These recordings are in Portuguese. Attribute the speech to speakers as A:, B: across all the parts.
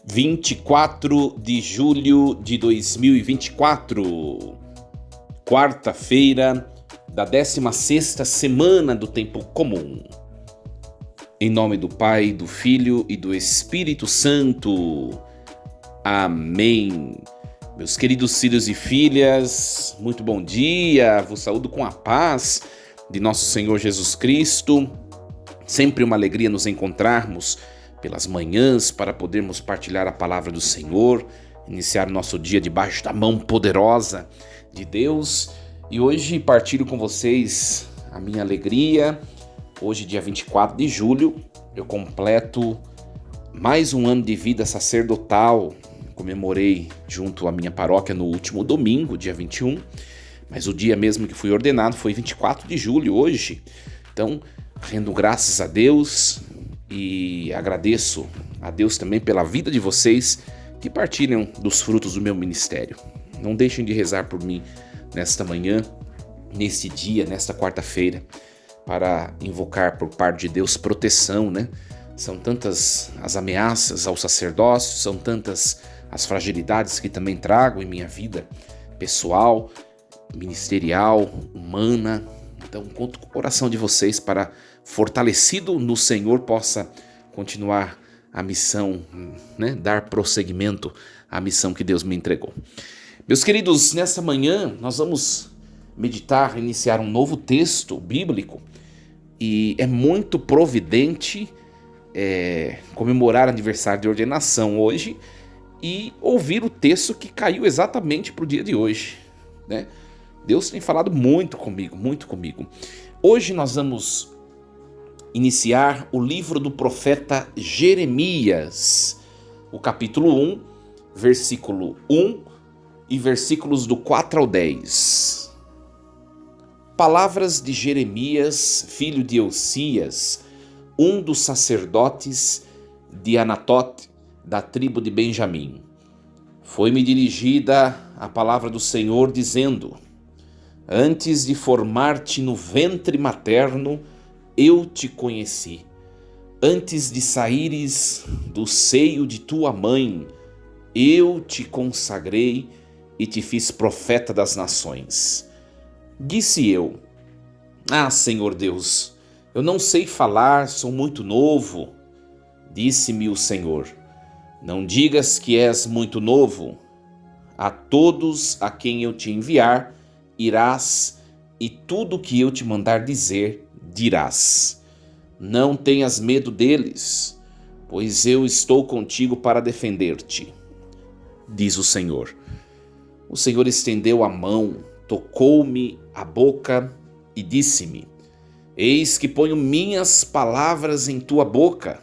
A: 24 de julho de 2024, quarta-feira da 16ª semana do Tempo Comum. Em nome do Pai, do Filho e do Espírito Santo. Amém. Meus queridos filhos e filhas, muito bom dia, vos saúdo com a paz de nosso Senhor Jesus Cristo. Sempre uma alegria nos encontrarmos pelas manhãs para podermos partilhar a palavra do Senhor, iniciar nosso dia debaixo da mão poderosa de Deus. E hoje partilho com vocês a minha alegria. Hoje, dia 24 de julho, eu completo mais um ano de vida sacerdotal. Comemorei junto à minha paróquia no último domingo, dia 21, mas o dia mesmo que fui ordenado foi 24 de julho, hoje. Então, rendo graças a Deus e agradeço a Deus também pela vida de vocês que partilham dos frutos do meu ministério. Não deixem de rezar por mim nesta manhã, neste dia, nesta quarta-feira, para invocar por parte de Deus proteção, né? São tantas as ameaças ao sacerdócio, são tantas as fragilidades que também trago em minha vida pessoal, ministerial, humana. Então, conto com a oração de vocês para, fortalecido no Senhor, possa continuar a missão, né? Dar prosseguimento à missão que Deus me entregou. Meus queridos, nesta manhã nós vamos meditar, iniciar um novo texto bíblico e é muito providente comemorar aniversário de ordenação hoje e ouvir o texto que caiu exatamente para o dia de hoje, né? Deus tem falado muito comigo, muito comigo. Hoje nós vamos iniciar o livro do profeta Jeremias, o capítulo 1, versículo 1 e versículos do 4 ao 10. Palavras de Jeremias, filho de Elcias, um dos sacerdotes de Anatote, da tribo de Benjamim. Foi-me dirigida a palavra do Senhor, dizendo: Antes de formar-te no ventre materno, eu te conheci. Antes de saíres do seio de tua mãe, eu te consagrei e te fiz profeta das nações. Disse eu: Ah, Senhor Deus, eu não sei falar, sou muito novo. Disse-me o Senhor: Não digas que és muito novo. A todos a quem eu te enviar, irás, e tudo o que eu te mandar dizer, dirás. Não tenhas medo deles, pois eu estou contigo para defender-te, diz o Senhor. O Senhor estendeu a mão, tocou-me a boca e disse-me: Eis que ponho minhas palavras em tua boca.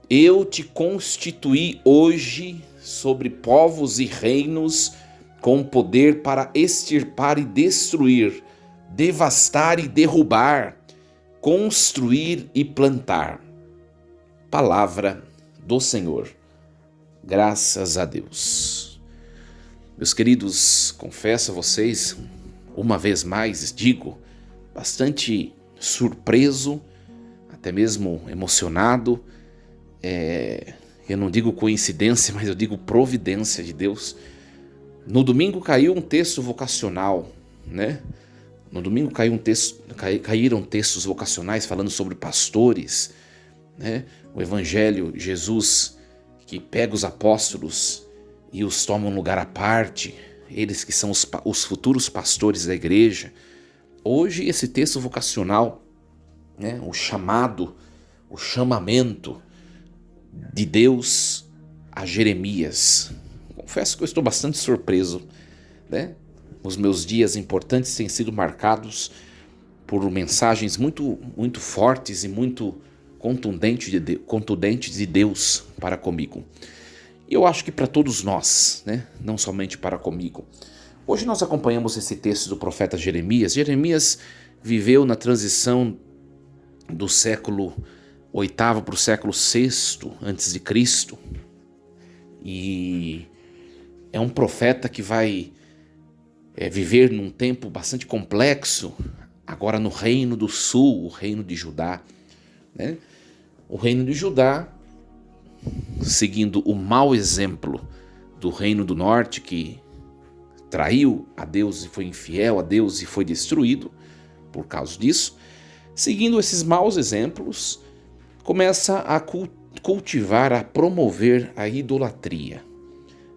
A: Eu te constituí hoje sobre povos e reinos, com poder para extirpar e destruir, devastar e derrubar, construir e plantar. Palavra do Senhor. Graças a Deus. Meus queridos, confesso a vocês, uma vez mais digo, bastante surpreso, até mesmo emocionado. Eu não digo coincidência, mas eu digo providência de Deus. No domingo caiu um texto vocacional, né? No domingo caíram textos vocacionais falando sobre pastores, né? O Evangelho, Jesus, que pega os apóstolos e os toma um lugar à parte, eles que são os futuros pastores da igreja. Hoje esse texto vocacional, né? O chamado, o chamamento de Deus a Jeremias. Confesso que eu estou bastante surpreso, né? Os meus dias importantes têm sido marcados por mensagens muito, muito fortes e muito contundentes de Deus para comigo. E eu acho que para todos nós, né? Não somente para comigo. Hoje nós acompanhamos esse texto do profeta Jeremias. Jeremias viveu na transição do século VIII para o século VI antes de Cristo. E é um profeta que vai viver num tempo bastante complexo, agora no reino do sul, o reino de Judá, né? O reino de Judá seguindo o mau exemplo do Reino do Norte, que traiu a Deus e foi infiel a Deus e foi destruído por causa disso, seguindo esses maus exemplos, começa a cultivar, a promover a idolatria.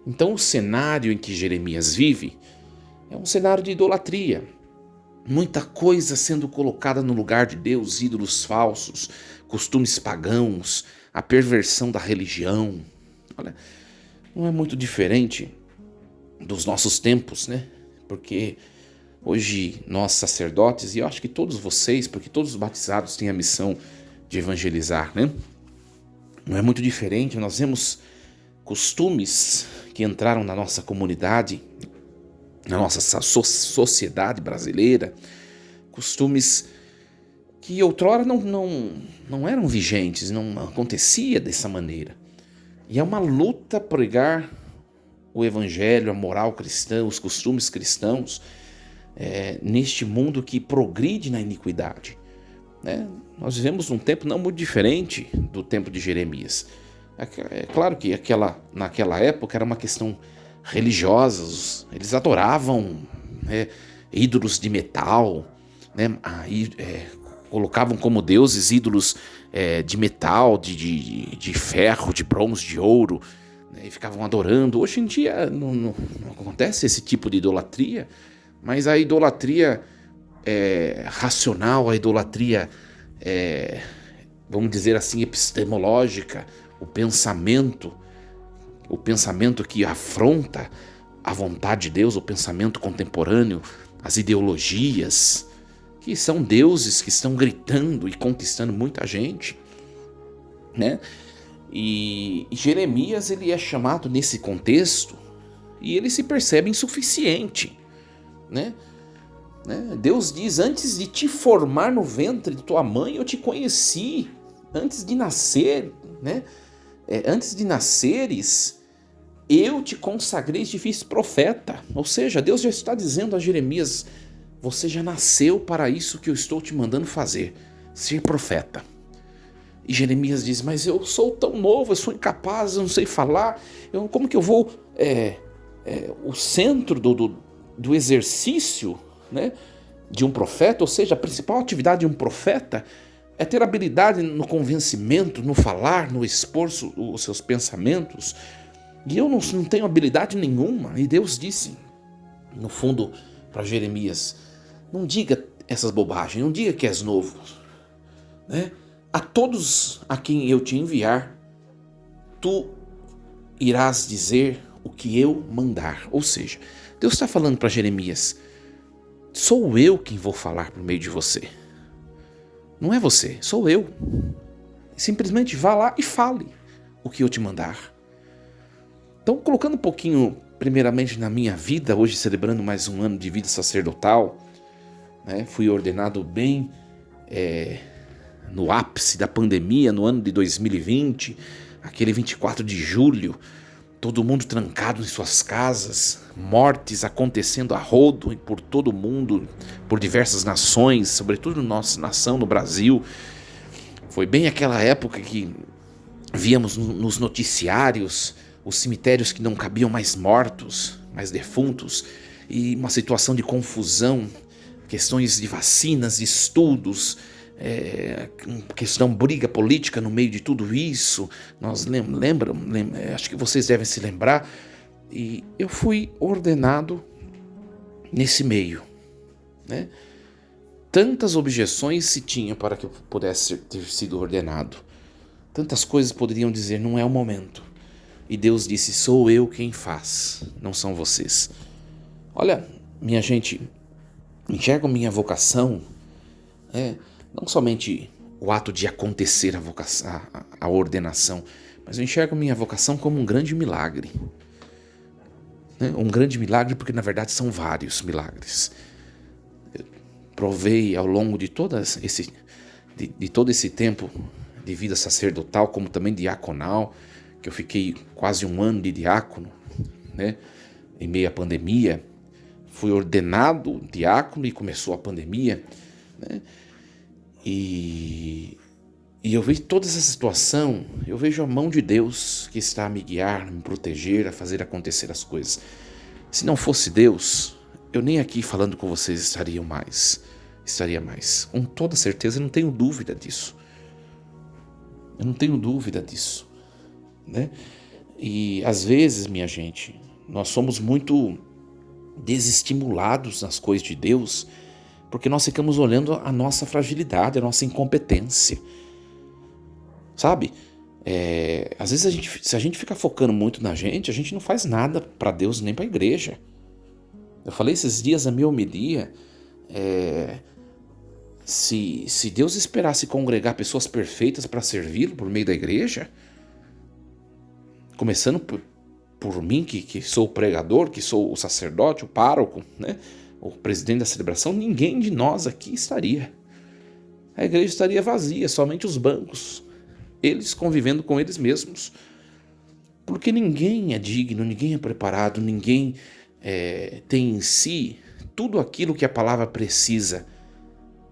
A: Então o cenário em que Jeremias vive é um cenário de idolatria. Muita coisa sendo colocada no lugar de Deus, ídolos falsos, costumes pagãos, a perversão da religião. Olha, não é muito diferente dos nossos tempos, né? Porque hoje nós sacerdotes, e eu acho que todos vocês, porque todos os batizados têm a missão de evangelizar, né? Não é muito diferente, nós vemos costumes que entraram na nossa comunidade, na nossa sociedade brasileira, costumes que outrora não eram vigentes, não acontecia dessa maneira. E é uma luta pregar o evangelho, a moral cristã, os costumes cristãos, neste mundo que progride na iniquidade. Né? Nós vivemos num tempo não muito diferente do tempo de Jeremias. É claro que naquela época era uma questão religiosa, eles adoravam ídolos de metal, né? Colocavam como deuses ídolos de metal, de ferro, de bronze, de ouro, né? E ficavam adorando. Hoje em dia não acontece esse tipo de idolatria, mas a idolatria racional, a idolatria, vamos dizer assim, epistemológica, o pensamento que afronta a vontade de Deus, o pensamento contemporâneo, as ideologias, que são deuses que estão gritando e conquistando muita gente, né? E Jeremias, ele é chamado nesse contexto e ele se percebe insuficiente, né? Deus diz: antes de te formar no ventre de tua mãe, eu te conheci. Antes de nascer, né? Antes de nasceres, eu te consagrei e te fiz profeta. Ou seja, Deus já está dizendo a Jeremias: você já nasceu para isso que eu estou te mandando fazer, ser profeta. E Jeremias diz: mas eu sou tão novo, eu sou incapaz, eu não sei falar, como que eu vou... o centro do exercício, né, de um profeta, ou seja, a principal atividade de um profeta é ter habilidade no convencimento, no falar, no expor os seus pensamentos. E eu não tenho habilidade nenhuma. E Deus disse, no fundo, para Jeremias: não diga essas bobagens, não diga que és novo, né? A todos a quem eu te enviar, tu irás dizer o que eu mandar. Ou seja, Deus está falando para Jeremias: sou eu quem vou falar por meio de você. Não é você, sou eu. Simplesmente vá lá e fale o que eu te mandar. Então, colocando um pouquinho, primeiramente, na minha vida, hoje celebrando mais um ano de vida sacerdotal, né? Fui ordenado bem no ápice da pandemia, no ano de 2020, aquele 24 de julho, todo mundo trancado em suas casas, mortes acontecendo a rodo por todo mundo, por diversas nações, sobretudo na nossa nação, no Brasil. Foi bem aquela época que víamos nos noticiários os cemitérios que não cabiam mais mortos, mais defuntos, e uma situação de confusão, questões de vacinas, de estudos, questão briga política no meio de tudo isso. Nós acho que vocês devem se lembrar, e eu fui ordenado nesse meio, né? Tantas objeções se tinha para que eu pudesse ter sido ordenado, tantas coisas poderiam dizer: não é o momento. E Deus disse: sou eu quem faz, não são vocês. Olha, minha gente, enxergo minha vocação, não somente o ato de acontecer a ordenação, mas eu enxergo minha vocação como um grande milagre. Um grande milagre porque, na verdade, são vários milagres. Eu provei ao longo de todo esse tempo de vida sacerdotal, como também diaconal, que eu fiquei quase um ano de diácono, né, em meio à pandemia. Fui ordenado diácono e começou a pandemia, né? E E eu vejo toda essa situação, eu vejo a mão de Deus que está a me guiar, a me proteger, a fazer acontecer as coisas. Se não fosse Deus, eu nem aqui falando com vocês estaria mais. Com toda certeza, eu não tenho dúvida disso. Né? E às vezes, minha gente, nós somos muito desestimulados nas coisas de Deus, porque nós ficamos olhando a nossa fragilidade, a nossa incompetência. Sabe? Às vezes se a gente ficar focando muito na gente não faz nada para Deus nem para a igreja. Eu falei esses dias na minha homilia, se Deus esperasse congregar pessoas perfeitas para servi-lo por meio da igreja, começando por mim, que sou o pregador, que sou o sacerdote, o pároco, né? O presidente da celebração, ninguém de nós aqui estaria. A igreja estaria vazia, somente os bancos, eles convivendo com eles mesmos. Porque ninguém é digno, ninguém é preparado, ninguém tem em si tudo aquilo que a palavra precisa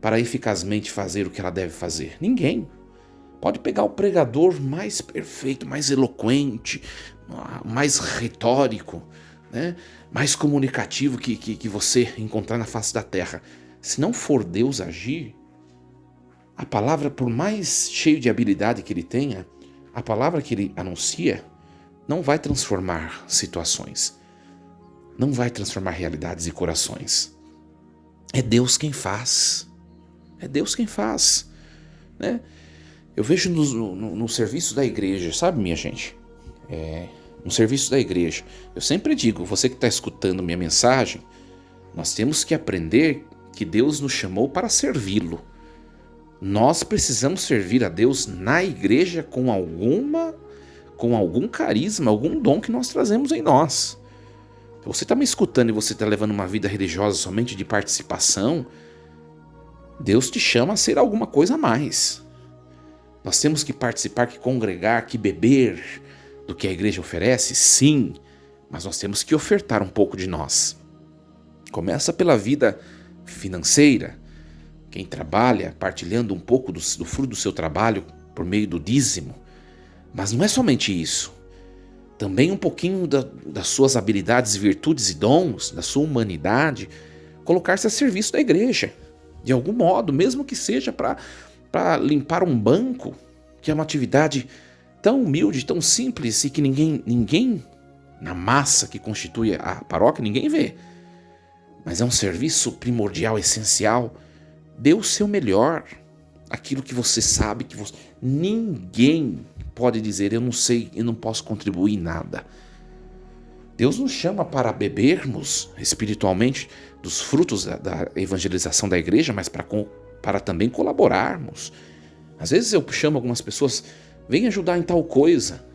A: para eficazmente fazer o que ela deve fazer. Ninguém. Pode pegar o pregador mais perfeito, mais eloquente, mais retórico, né? Mais comunicativo que você encontrar na face da terra. Se não for Deus agir, a palavra, por mais cheio de habilidade que ele tenha, a palavra que ele anuncia não vai transformar situações, não vai transformar realidades e corações. É Deus quem faz. Né? Eu vejo no serviço da igreja, sabe, minha gente? No serviço da igreja. Eu sempre digo, você que está escutando minha mensagem, nós temos que aprender que Deus nos chamou para servi-lo. Nós precisamos servir a Deus na igreja com algum carisma, algum dom que nós trazemos em nós. Você está me escutando e você está levando uma vida religiosa somente de participação, Deus te chama a ser alguma coisa a mais. Nós temos que participar, que congregar, que beber do que a igreja oferece, sim, mas nós temos que ofertar um pouco de nós. Começa pela vida financeira, quem trabalha partilhando um pouco do fruto do seu trabalho por meio do dízimo, mas não é somente isso. Também um pouquinho das suas habilidades, virtudes e dons, da sua humanidade, colocar-se a serviço da igreja, de algum modo, mesmo que seja para limpar um banco, que é uma atividade tão humilde, tão simples e que ninguém na massa que constitui a paróquia, ninguém vê. Mas é um serviço primordial, essencial. Dê o seu melhor, aquilo que você sabe, ninguém pode dizer, eu não sei, eu não posso contribuir em nada. Deus nos chama para bebermos espiritualmente dos frutos da evangelização da igreja, mas para também colaborarmos. Às vezes eu chamo algumas pessoas, vem ajudar em tal coisa.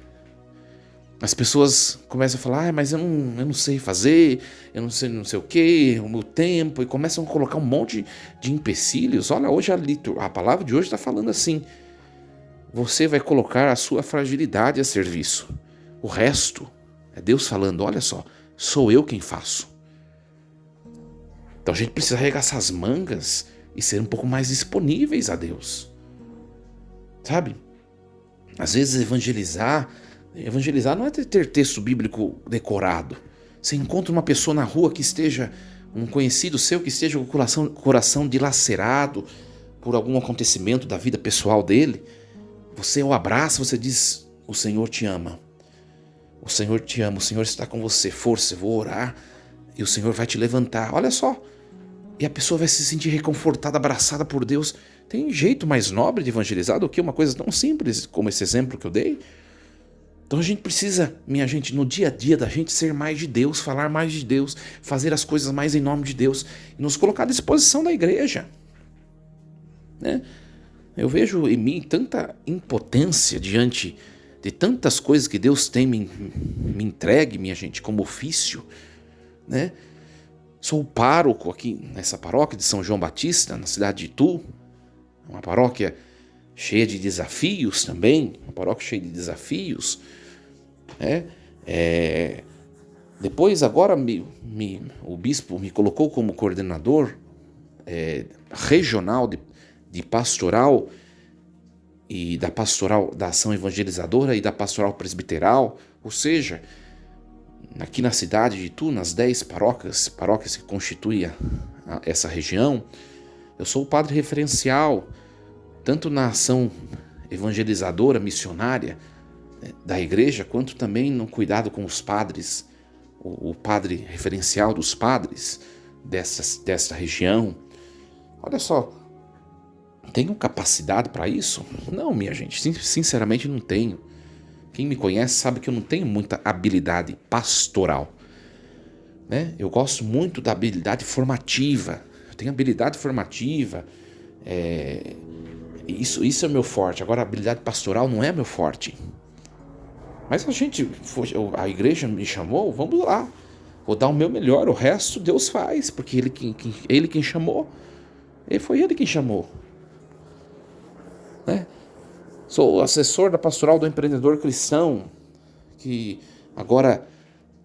A: As pessoas começam a falar, mas eu não sei fazer, eu não sei o que, o meu tempo, e começam a colocar um monte de empecilhos. Olha, hoje a palavra de hoje está falando assim, você vai colocar a sua fragilidade a serviço. O resto é Deus falando, olha só, sou eu quem faço. Então a gente precisa arregaçar as mangas e ser um pouco mais disponíveis a Deus. Sabe? Às vezes evangelizar não é ter texto bíblico decorado. Você encontra uma pessoa na rua que esteja, um conhecido seu que esteja com o coração dilacerado por algum acontecimento da vida pessoal dele, você o abraça, você diz, o Senhor te ama. O Senhor te ama, o Senhor está com você, força, eu vou orar e o Senhor vai te levantar, olha só. E a pessoa vai se sentir reconfortada, abraçada por Deus. Tem jeito mais nobre de evangelizar do que uma coisa tão simples como esse exemplo que eu dei? Então a gente precisa, minha gente, no dia a dia da gente ser mais de Deus, falar mais de Deus, fazer as coisas mais em nome de Deus e nos colocar à disposição da igreja. Né? Eu vejo em mim tanta impotência diante de tantas coisas que Deus tem me entregue, minha gente, como ofício. Né? Sou pároco aqui nessa paróquia de São João Batista, na cidade de Itu, uma paróquia cheia de desafios também, uma paróquia cheia de desafios. Depois, agora, o bispo me colocou como coordenador regional de pastoral e da pastoral, da ação evangelizadora e da pastoral presbiteral, ou seja, aqui na cidade de Itu, nas 10 paróquias que constituem essa região, eu sou o padre referencial, tanto na ação evangelizadora, missionária da igreja, quanto também no cuidado com os padres, o padre referencial dos padres dessa região. Olha só, tenho capacidade para isso? Não, minha gente, sinceramente não tenho. Quem me conhece sabe que eu não tenho muita habilidade pastoral, né? Eu gosto muito da habilidade formativa. Eu tenho habilidade formativa, isso é meu forte. Agora, a habilidade pastoral não é meu forte. Mas a igreja me chamou, vamos lá. Vou dar o meu melhor, o resto Deus faz, porque Ele quem chamou. Foi Ele quem chamou, né? Sou assessor da pastoral do empreendedor cristão, que agora,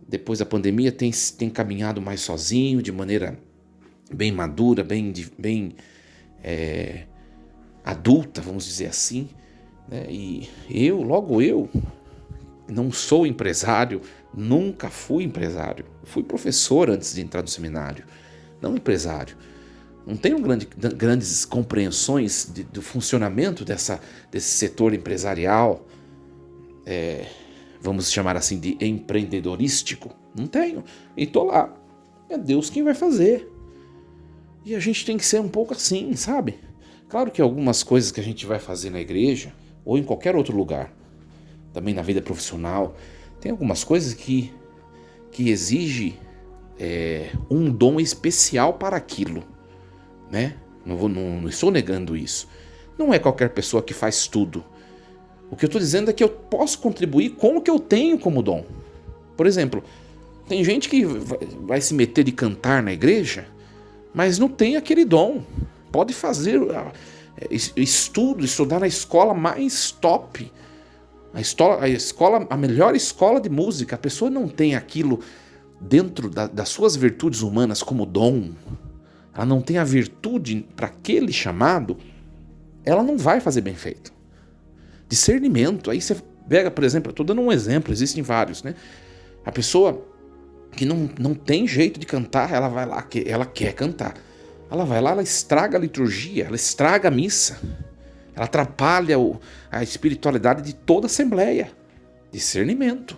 A: depois da pandemia, tem caminhado mais sozinho, de maneira bem madura, bem adulta, vamos dizer assim, né? E logo eu, não sou empresário, nunca fui empresário. Fui professor antes de entrar no seminário, não empresário. Não tenho grandes compreensões do funcionamento desse setor empresarial, vamos chamar assim de empreendedorístico. Não tenho. E tô lá. É Deus quem vai fazer. E a gente tem que ser um pouco assim, sabe? Claro que algumas coisas que a gente vai fazer na igreja, ou em qualquer outro lugar, também na vida profissional, tem algumas coisas que exige um dom especial para aquilo, né? Não estou negando isso. Não é qualquer pessoa que faz tudo. O que eu estou dizendo é que eu posso contribuir com o que eu tenho como dom. Por exemplo, tem gente que vai se meter de cantar na igreja, mas não tem aquele dom. Pode fazer estudar na escola mais top, a melhor escola de música. A pessoa não tem aquilo dentro das suas virtudes humanas como dom. Ela não tem a virtude para aquele chamado, ela não vai fazer bem feito. Discernimento, aí você pega, por exemplo, eu estou dando um exemplo, existem vários, né? A pessoa que não tem jeito de cantar, ela vai lá, ela quer cantar. Ela vai lá, ela estraga a liturgia, ela estraga a missa. Ela atrapalha a espiritualidade de toda a assembleia. Discernimento.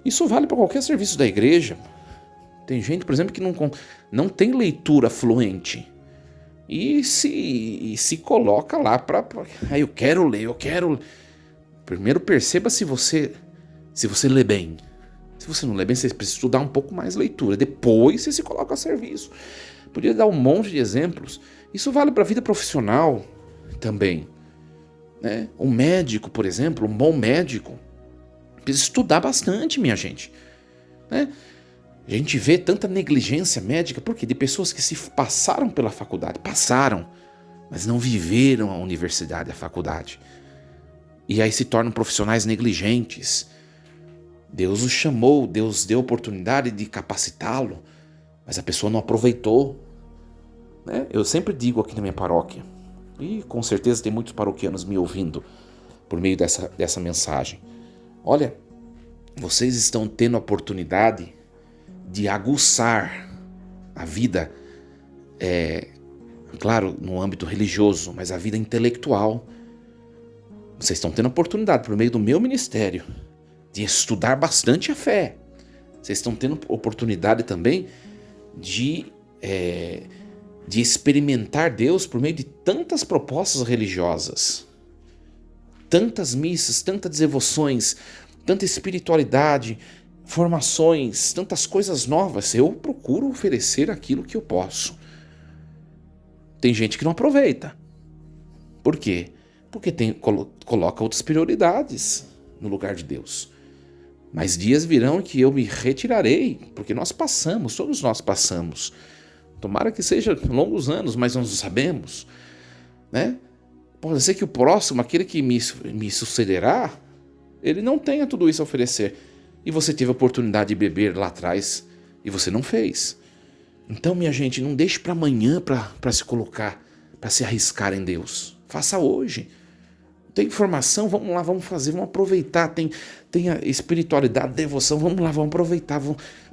A: Isso vale para qualquer serviço da igreja. Tem gente, por exemplo, que não tem leitura fluente. E se coloca lá para... eu quero ler. Primeiro perceba se você lê bem. Se você não lê bem, você precisa estudar um pouco mais leitura. Depois você se coloca a serviço. Podia dar um monte de exemplos. Isso vale para a vida profissional também, né? Um médico, por exemplo, um bom médico, precisa estudar bastante, minha gente, né? A gente vê tanta negligência médica, por quê? De pessoas que se passaram pela faculdade, mas não viveram a universidade, a faculdade. E aí se tornam profissionais negligentes. Deus os chamou, Deus deu a oportunidade de capacitá-lo, mas a pessoa não aproveitou, né? Eu sempre digo aqui na minha paróquia, e com certeza tem muitos paroquianos me ouvindo por meio dessa mensagem. Olha, vocês estão tendo a oportunidade de aguçar a vida, claro, no âmbito religioso, mas a vida intelectual. Vocês estão tendo a oportunidade, por meio do meu ministério, de estudar bastante a fé. Vocês estão tendo oportunidade também de experimentar Deus por meio de tantas propostas religiosas, tantas missas, tantas devoções, tanta espiritualidade, formações, tantas coisas novas. Eu procuro oferecer aquilo que eu posso. Tem gente que não aproveita. Por quê? Porque coloca outras prioridades no lugar de Deus. Mas dias virão que eu me retirarei, porque todos nós passamos. Tomara que seja longos anos, mas nós não sabemos, né? Pode ser que o próximo, aquele que me sucederá, ele não tenha tudo isso a oferecer. E você teve a oportunidade de beber lá atrás e você não fez. Então, minha gente, não deixe para amanhã para se colocar, para se arriscar em Deus. Faça hoje. Tem informação, vamos lá, vamos fazer, vamos aproveitar. Tem a espiritualidade, devoção, vamos lá, vamos aproveitar.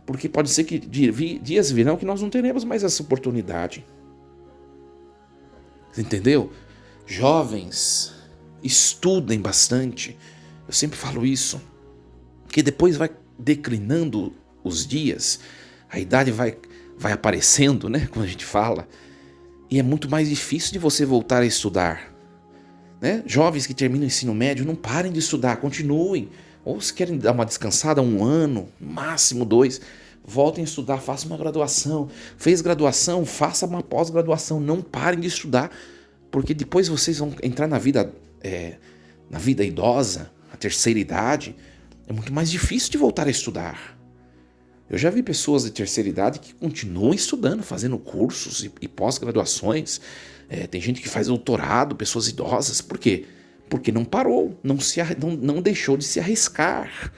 A: Porque pode ser que dias virão que nós não teremos mais essa oportunidade. Entendeu? Jovens, estudem bastante. Eu sempre falo isso. Porque depois vai declinando os dias, a idade vai aparecendo, né? Quando a gente fala. E é muito mais difícil de você voltar a estudar. Né? Jovens que terminam o ensino médio, não parem de estudar, continuem. Ou se querem dar uma descansada, 1 ano, máximo 2, voltem a estudar, façam uma graduação. Fez graduação, faça uma pós-graduação, não parem de estudar, porque depois vocês vão entrar na vida idosa, a terceira idade, é muito mais difícil de voltar a estudar. Eu já vi pessoas de terceira idade que continuam estudando, fazendo cursos e pós-graduações. Tem gente que faz doutorado, pessoas idosas. Por quê? Porque não parou, não deixou de se arriscar.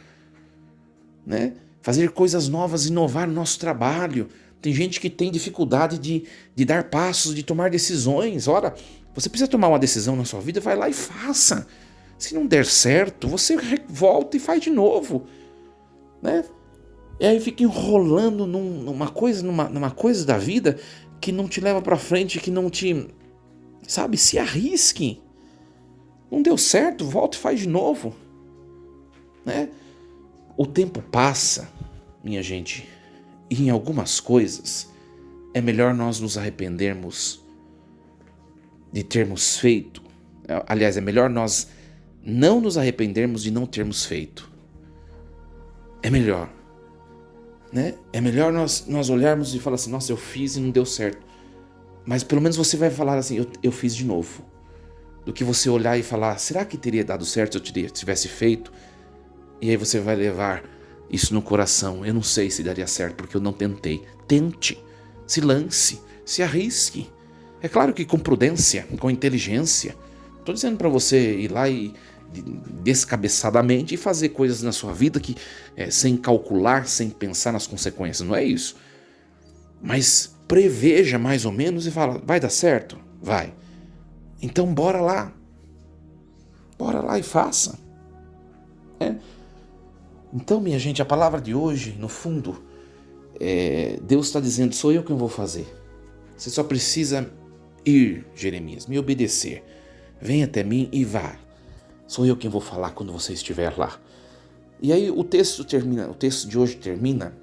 A: Né? Fazer coisas novas, inovar no nosso trabalho. Tem gente que tem dificuldade de dar passos, de tomar decisões. Ora, você precisa tomar uma decisão na sua vida, vai lá e faça. Se não der certo, você volta e faz de novo. Né? E aí fica enrolando numa coisa da vida que não te leva pra frente, que não te... Sabe, se arrisque. Não deu certo, volta e faz de novo. Né? O tempo passa, minha gente, e em algumas coisas é melhor nós nos arrependermos de termos feito. Aliás, é melhor nós não nos arrependermos de não termos feito. É melhor. Né? É melhor nós olharmos e falar assim, nossa, eu fiz e não deu certo. Mas pelo menos você vai falar assim, eu fiz de novo. Do que você olhar e falar, será que teria dado certo se eu tivesse feito? E aí você vai levar isso no coração. Eu não sei se daria certo porque eu não tentei. Tente, se lance, se arrisque. É claro que com prudência, com inteligência. Estou dizendo para você ir lá e descabeçadamente e fazer coisas na sua vida que sem calcular, sem pensar nas consequências. Não é isso. Mas preveja mais ou menos e fala, vai dar certo? Vai. Então bora lá. Bora lá e faça. Então, minha gente, a palavra de hoje, no fundo, Deus está dizendo, sou eu quem vou fazer. Você só precisa ir, Jeremias, me obedecer. Vem até mim e vá. Sou eu quem vou falar quando você estiver lá. E aí o texto de hoje termina,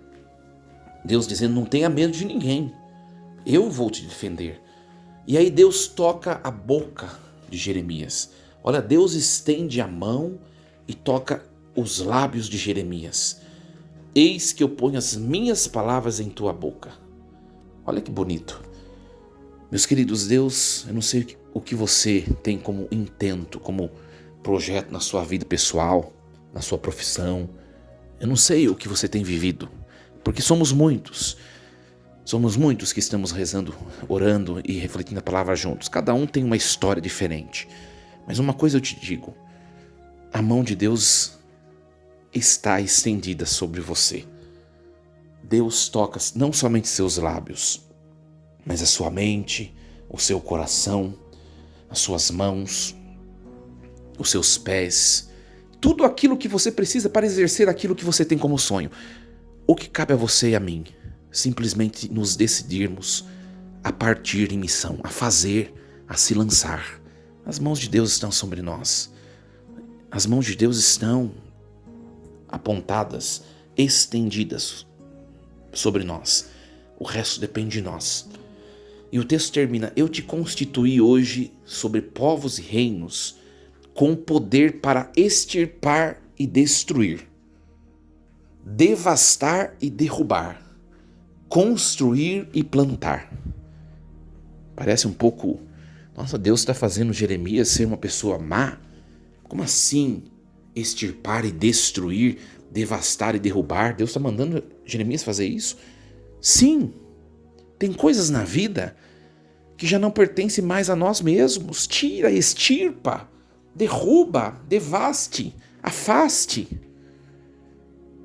A: Deus dizendo, não tenha medo de ninguém. Eu vou te defender. E aí Deus toca a boca de Jeremias. Olha, Deus estende a mão e toca os lábios de Jeremias. Eis que eu ponho as minhas palavras em tua boca. Olha que bonito. Meus queridos, Deus, eu não sei o que você tem como intento, como projeto na sua vida pessoal, na sua profissão. Eu não sei o que você tem vivido, porque somos muitos. Somos muitos que estamos rezando, orando e refletindo a palavra juntos. Cada um tem uma história diferente. Mas uma coisa eu te digo, a mão de Deus está estendida sobre você. Deus toca não somente seus lábios, mas a sua mente, o seu coração, as suas mãos, os seus pés, tudo aquilo que você precisa para exercer aquilo que você tem como sonho. O que cabe a você e a mim? Simplesmente nos decidirmos a partir em missão, a fazer, a se lançar. As mãos de Deus estão sobre nós. As mãos de Deus estão apontadas, estendidas sobre nós. O resto depende de nós. E o texto termina, eu te constituí hoje sobre povos e reinos, com poder para extirpar e destruir, devastar e derrubar, construir e plantar. Parece um pouco, nossa, Deus está fazendo Jeremias ser uma pessoa má? Como assim? Extirpar e destruir, devastar e derrubar? Deus está mandando Jeremias fazer isso? Sim, tem coisas na vida que já não pertencem mais a nós mesmos. Tira, extirpa, derruba, devaste, afaste.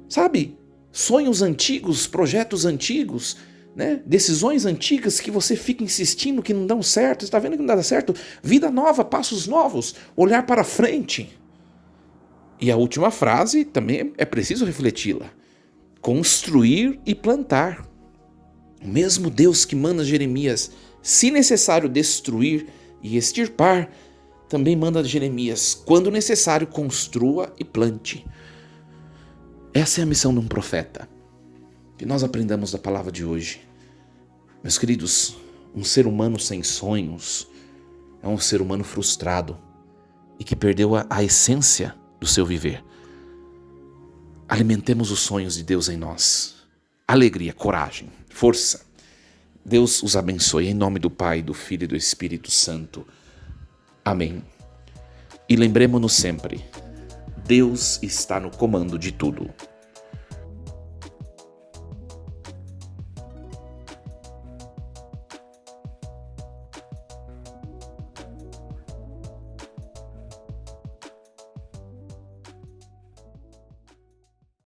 A: Sabe? Sonhos antigos, projetos antigos, né? Decisões antigas que você fica insistindo que não dão certo, está vendo que não dá certo? Vida nova, passos novos, olhar para frente. E a última frase também é preciso refleti-la. Construir e plantar. O mesmo Deus que manda Jeremias, se necessário, destruir e extirpar, também manda Jeremias, quando necessário, construa e plante. Essa é a missão de um profeta. Que nós aprendamos da palavra de hoje. Meus queridos, um ser humano sem sonhos é um ser humano frustrado e que perdeu a essência do seu viver. Alimentemos os sonhos de Deus em nós. Alegria, coragem, força. Deus os abençoe em nome do Pai, do Filho e do Espírito Santo. Amém. E lembremos-nos sempre, Deus está no comando de tudo.